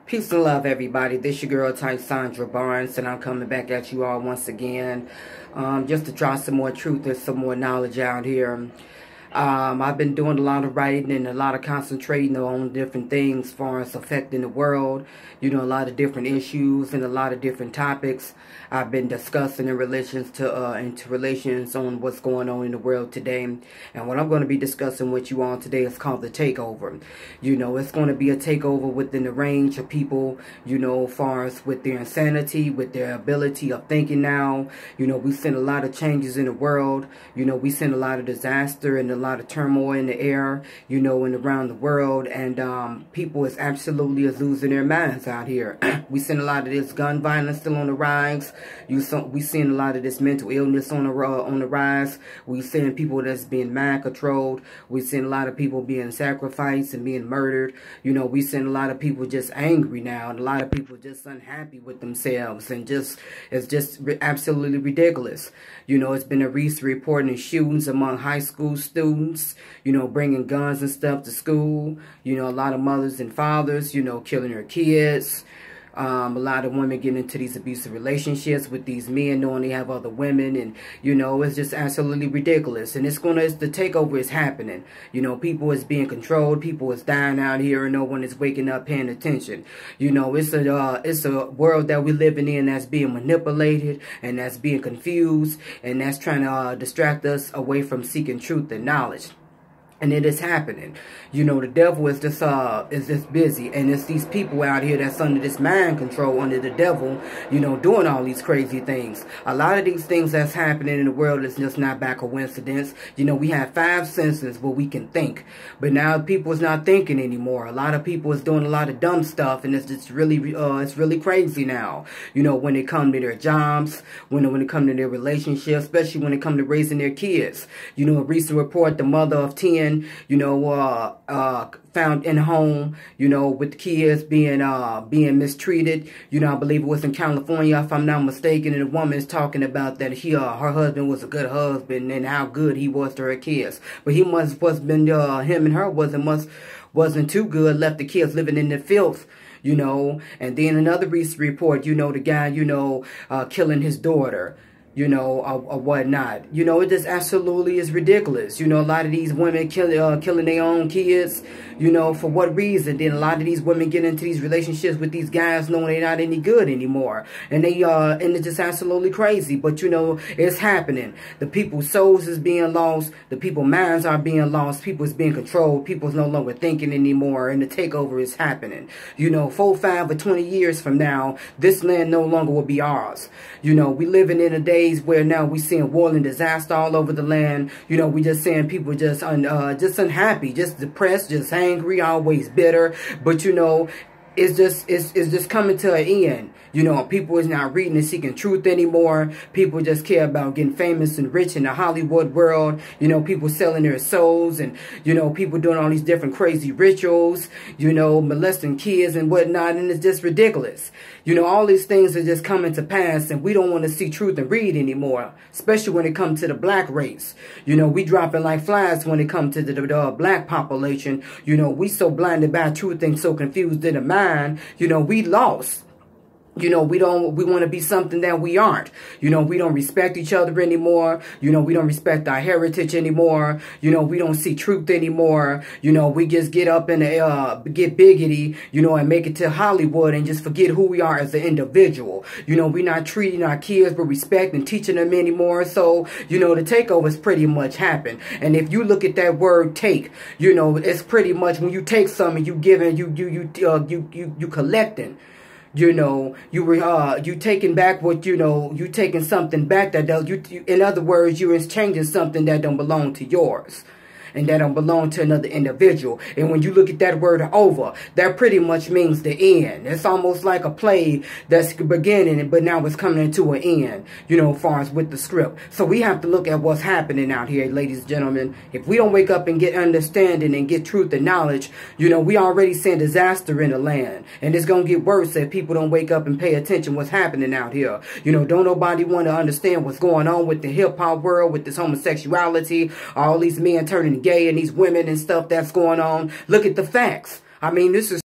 Peace and love, everybody. This your girl, Sandra Barnes, and I'm coming back at you all once again, just to try some more truth and some more knowledge out here. I've been doing a lot of writing and a lot of concentrating on different things as far as affecting the world. You know, a lot of different issues and a lot of different topics I've been discussing in relations to relations on what's going on in the world today. And what I'm going to be discussing with you all today is called the takeover. You know, it's going to be a takeover within the range of people, you know, as far as with their insanity, with their ability of thinking now. You know, we've seen a lot of changes in the world. You know, we've seen a lot of disaster and a lot of turmoil in the air, you know, and around the world. And people is absolutely losing their minds out here. We've seen a lot of this gun violence still on the rise. We've seen a lot of this mental illness on the rise. We've seen people that's being mind controlled. We've seen a lot of people being sacrificed and being murdered. You know, we've seen a lot of people just angry now, and a lot of people just unhappy with themselves, and it's just absolutely ridiculous. You know, it's been a recent report of shootings among high school students, you know, bringing guns and stuff to school. You know, a lot of mothers and fathers, you know, killing their kids. A lot of women getting into these abusive relationships with these men, knowing they have other women, and you know, it's just absolutely ridiculous. And the takeover is happening. You know, people is being controlled, people is dying out here, and no one is waking up, paying attention. You know, it's a world that we're living in that's being manipulated, and that's being confused, and that's trying to distract us away from seeking truth and knowledge. And it is happening. You know, the devil is just busy. And it's these people out here that's under this mind control, under the devil, you know, doing all these crazy things. A lot of these things that's happening in the world is just not by coincidence. You know, we have 5 senses where we can think. But now people is not thinking anymore. A lot of people is doing a lot of dumb stuff. And it's just really, it's really crazy now. You know, when it comes to their jobs, when it comes to their relationships, especially when it comes to raising their kids. You know, a recent report, the mother of 10, you know, found in a home, you know, with the kids being mistreated. You know, I believe it was in California, if I'm not mistaken, and the woman is talking about that her husband was a good husband and how good he was to her kids. But he him and her wasn't too good, left the kids living in the filth. You know, and then another recent report, you know, the guy, you know, killing his daughter, you know, or whatnot. You know, it just absolutely is ridiculous. You know, a lot of these women killing their own kids, you know, for what reason? Then a lot of these women get into these relationships with these guys knowing they're not any good anymore. And and it's just absolutely crazy. But, you know, it's happening. The people's souls is being lost. The people's minds are being lost. People is being controlled. People's no longer thinking anymore. And the takeover is happening. You know, 4, 5, or 20 years from now, this land no longer will be ours. You know, we living in a day where now we seeing war and disaster all over the land. You know, we just seeing people just unhappy, just depressed, just angry, always bitter. But you know, it's just coming to an end. You know, people is not reading and seeking truth anymore. People just care about getting famous and rich in the Hollywood world. You know, people selling their souls, and you know, people doing all these different crazy rituals, you know, molesting kids and whatnot, and it's just ridiculous. You know, all these things are just coming to pass, and we don't want to see truth and read anymore, especially when it comes to the black race. You know, we dropping like flies when it comes to the black population. You know, we so blinded by truth and so confused in the mind, you know, we lost. You know, we want to be something that we aren't. You know, we don't respect each other anymore. You know, we don't respect our heritage anymore. You know, we don't see truth anymore. You know, we just get up and get biggity, you know, and make it to Hollywood and just forget who we are as an individual. You know, we're not treating our kids with respect and teaching them anymore. So, you know, the takeover has pretty much happened. And if you look at that word take, you know, it's pretty much when you take something, you giving, you collecting. You know, you taking back what, you know, you taking something back that does, in other words, you're exchanging something that don't belong to yours. And that don't belong to another individual. And when you look at that word over, that pretty much means the end. It's almost like a play that's beginning, but now it's coming into an end, you know, as far as with the script. So we have to look at what's happening out here, ladies and gentlemen. If we don't wake up and get understanding and get truth and knowledge, you know, we already seeing disaster in the land. And it's going to get worse if people don't wake up and pay attention what's happening out here. You know, don't nobody want to understand what's going on with the hip-hop world, with this homosexuality, all these men turning gay and these women and stuff that's going on. Look at the facts. I mean, this is